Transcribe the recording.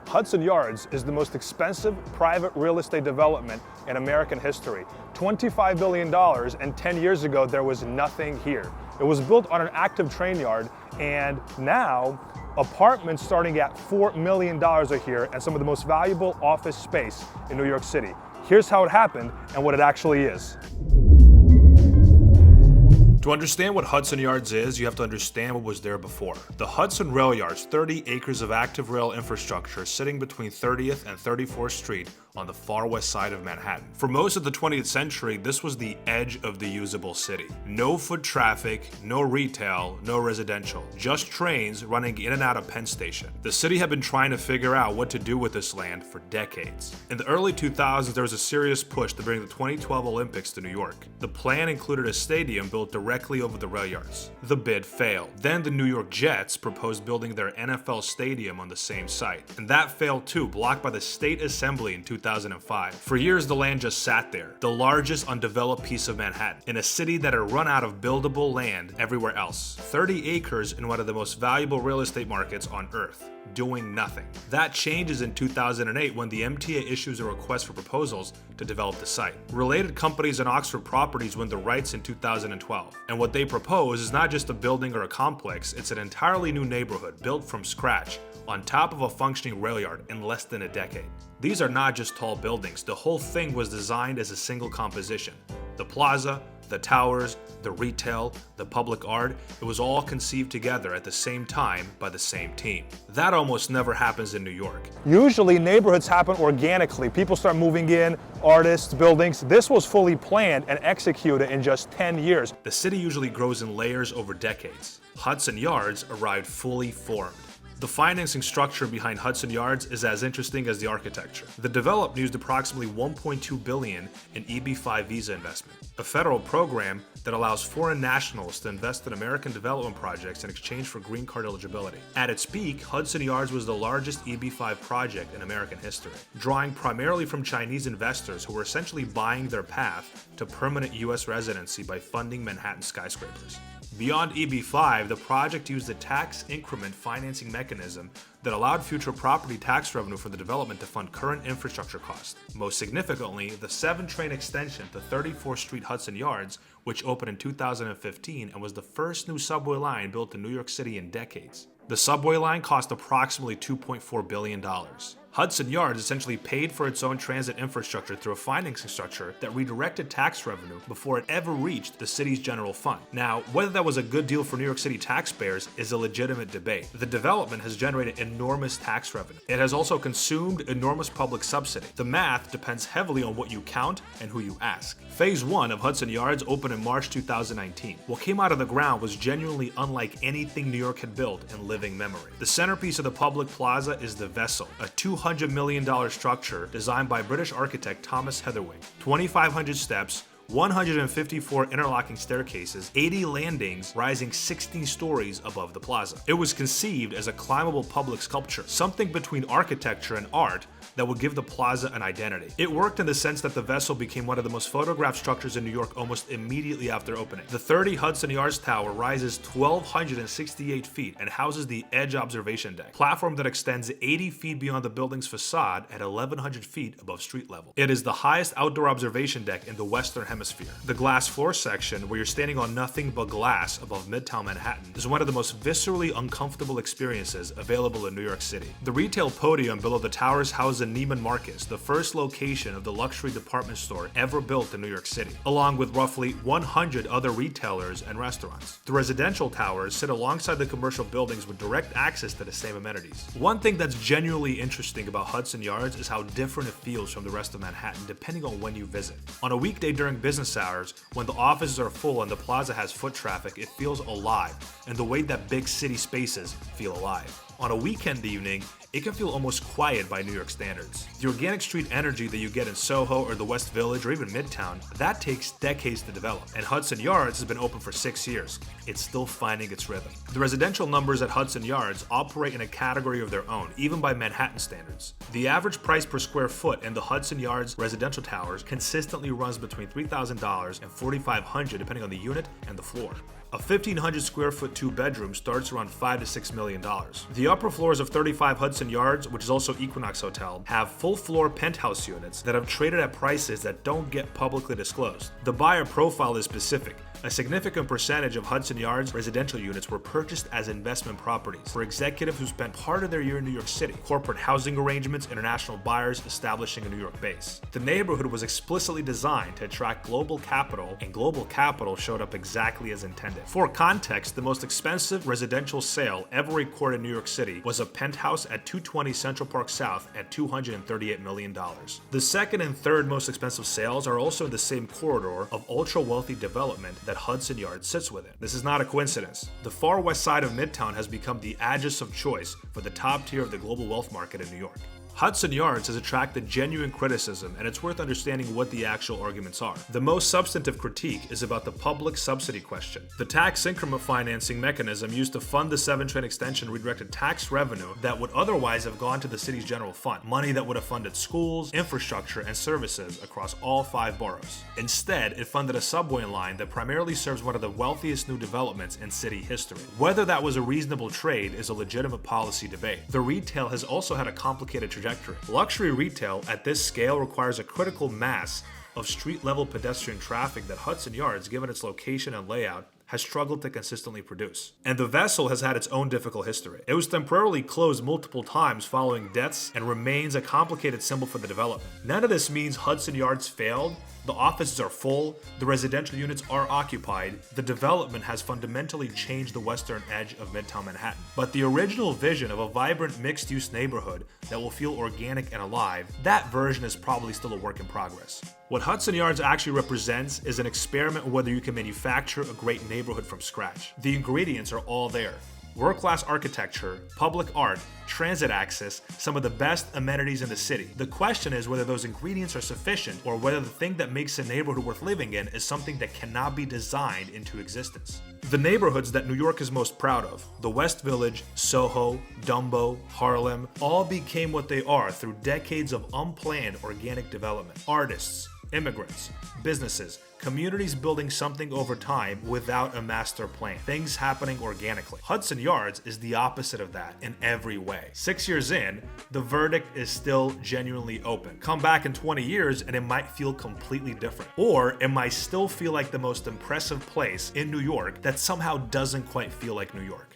Hudson Yards is the most expensive private real estate development in American history. $25 billion, and 10 years ago there was nothing here. It was built on an active train yard, and now apartments starting at $4 million are here, and some of the most valuable office space in New York City. Here's how it happened and what it actually is. To understand what Hudson Yards is, you have to understand what was there before. The Hudson Rail Yards, 30 acres of active rail infrastructure sitting between 30th and 34th Street on the far west side of Manhattan. For most of the 20th century, this was the edge of the usable city. No foot traffic, no retail, no residential, just trains running in and out of Penn Station. The city had been trying to figure out what to do with this land for decades. In the early 2000s, there was a serious push to bring the 2012 Olympics to New York. The plan included a stadium built directly over the rail yards. The bid failed. Then the New York Jets proposed building their NFL stadium on the same site. And that failed too, blocked by the State Assembly in 2005. For years, the land just sat there, the largest undeveloped piece of Manhattan, in a city that had run out of buildable land everywhere else. 30 acres in one of the most valuable real estate markets on earth, doing nothing. That changes in 2008 when the MTA issues a request for proposals to develop the site. Related companies and Oxford Properties win the rights in 2012. And what they propose is not just a building or a complex, it's an entirely new neighborhood built from scratch on top of a functioning rail yard in less than a decade. These are not just tall buildings, the whole thing was designed as a single composition. The plaza, the towers, the retail, the public art, it was all conceived together at the same time by the same team. That almost never happens in New York. Usually neighborhoods happen organically. People start moving in, artists, buildings. This was fully planned and executed in just 10 years. The city usually grows in layers over decades. Hudson Yards arrived fully formed. The financing structure behind Hudson Yards is as interesting as the architecture. The development used approximately $1.2 billion in EB-5 visa investment, a federal program that allows foreign nationals to invest in American development projects in exchange for green card eligibility. At its peak, Hudson Yards was the largest EB-5 project in American history, drawing primarily from Chinese investors who were essentially buying their path to permanent U.S. residency by funding Manhattan skyscrapers. Beyond EB-5, the project used a tax increment financing mechanism that allowed future property tax revenue from the development to fund current infrastructure costs. Most significantly, the 7-train extension to 34th Street Hudson Yards, which opened in 2015 and was the first new subway line built in New York City in decades. The subway line cost approximately $2.4 billion. Hudson Yards essentially paid for its own transit infrastructure through a financing structure that redirected tax revenue before it ever reached the city's general fund. Now, whether that was a good deal for New York City taxpayers is a legitimate debate. The development has generated enormous tax revenue. It has also consumed enormous public subsidy. The math depends heavily on what you count and who you ask. Phase 1 of Hudson Yards opened in March 2019. What came out of the ground was genuinely unlike anything New York had built in living memory. The centerpiece of the public plaza is the Vessel, a $200 million structure designed by British architect Thomas Heatherwick. 2,500 steps, 154 interlocking staircases, 80 landings rising 16 stories above the plaza. It was conceived as a climbable public sculpture, something between architecture and art that would give the plaza an identity. It worked in the sense that the Vessel became one of the most photographed structures in New York almost immediately after opening. The 30 Hudson Yards Tower rises 1,268 feet and houses the Edge Observation Deck, a platform that extends 80 feet beyond the building's facade at 1,100 feet above street level. It is the highest outdoor observation deck in the Western Hemisphere. The glass floor section, where you're standing on nothing but glass above Midtown Manhattan, is one of the most viscerally uncomfortable experiences available in New York City. The retail podium below the towers houses Neiman Marcus, the first location of the luxury department store ever built in New York City, along with roughly 100 other retailers and restaurants. The residential towers sit alongside the commercial buildings with direct access to the same amenities. One thing that's genuinely interesting about Hudson Yards is how different it feels from the rest of Manhattan depending on when you visit. On a weekday during business hours, when the offices are full and the plaza has foot traffic, it feels alive, and the way that big city spaces feel alive. On a weekend evening, it can feel almost quiet by New York standards. The organic street energy that you get in Soho or the West Village or even Midtown, that takes decades to develop. And Hudson Yards has been open for 6 years. It's still finding its rhythm. The residential numbers at Hudson Yards operate in a category of their own, even by Manhattan standards. The average price per square foot in the Hudson Yards residential towers consistently runs between $3,000 and $4,500 depending on the unit and the floor. A 1,500 square foot 2-bedroom starts around $5 to $6 million. The upper floors of 35 Hudson Yards, which is also Equinox Hotel, have full floor penthouse units that have traded at prices that don't get publicly disclosed. The buyer profile is specific. A significant percentage of Hudson Yards residential units were purchased as investment properties for executives who spent part of their year in New York City, corporate housing arrangements, international buyers establishing a New York base. The neighborhood was explicitly designed to attract global capital, and global capital showed up exactly as intended. For context, the most expensive residential sale ever recorded in New York City was a penthouse at 220 Central Park South at $238 million. The second and third most expensive sales are also in the same corridor of ultra-wealthy development that Hudson Yards sits within. This is not a coincidence. The far west side of Midtown has become the address of choice for the top tier of the global wealth market in New York. Hudson Yards has attracted genuine criticism, and it's worth understanding what the actual arguments are. The most substantive critique is about the public subsidy question. The tax increment financing mechanism used to fund the 7 train extension redirected tax revenue that would otherwise have gone to the city's general fund, money that would have funded schools, infrastructure, and services across all 5 boroughs. Instead, it funded a subway line that primarily serves one of the wealthiest new developments in city history. Whether that was a reasonable trade is a legitimate policy debate. The retail has also had a complicated trajectory. Luxury retail at this scale requires a critical mass of street-level pedestrian traffic that Hudson Yards, given its location and layout, has struggled to consistently produce. And the vessel has had its own difficult history. It was temporarily closed multiple times following deaths and remains a complicated symbol for the development. None of this means Hudson Yards failed. The offices are full, the residential units are occupied, the development has fundamentally changed the western edge of Midtown Manhattan. But the original vision of a vibrant mixed-use neighborhood that will feel organic and alive, that version is probably still a work in progress. What Hudson Yards actually represents is an experiment in whether you can manufacture a great neighborhood from scratch. The ingredients are all there. World-class architecture, public art, transit access, some of the best amenities in the city. The question is whether those ingredients are sufficient or whether the thing that makes a neighborhood worth living in is something that cannot be designed into existence. The neighborhoods that New York is most proud of, the West Village, Soho, Dumbo, Harlem, all became what they are through decades of unplanned organic development. Artists, immigrants, businesses, communities building something over time without a master plan. Things happening organically. Hudson Yards is the opposite of that in every way. 6 years in, the verdict is still genuinely open. Come back in 20 years and it might feel completely different. Or it might still feel like the most impressive place in New York that somehow doesn't quite feel like New York.